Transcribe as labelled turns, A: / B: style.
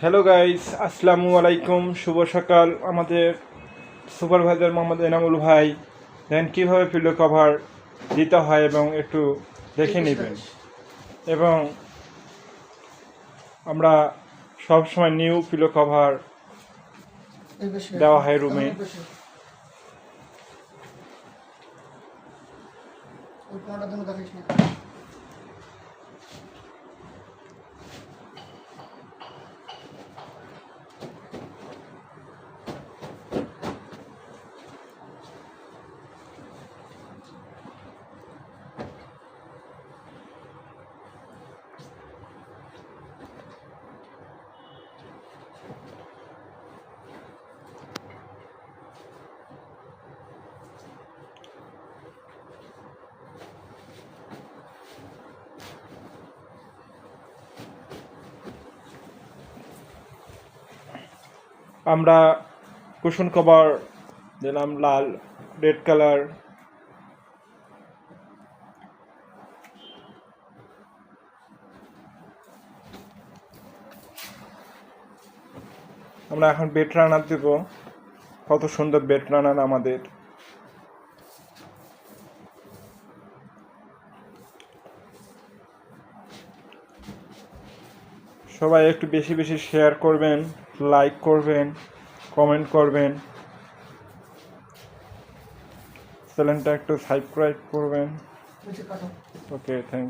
A: Hello guys, আসসালামু আলাইকুম। শুভ সকাল। আমাদের সুপারভাইজার মোহাম্মদ এনামুল ভাই দেন কীভাবে পিলো কভার দিতে হয় এবং একটু দেখে নেবেন। এবং আমরা সব সময় নিউ পিলো কভার দেওয়া হয় রুমে। আমরা কুশন কভার দিলাম লাল, রেড কালার। আমরা এখন বেড রানার দেব। কত সুন্দর বেড রানার আমাদের। সবাই একটু বেশি বেশি শেয়ার করবেন, লাইক করবেন, কমেন্ট করবেন, চ্যানেলটা একটু সাবস্ক্রাইব করবেন। ওকে, থ্যাংক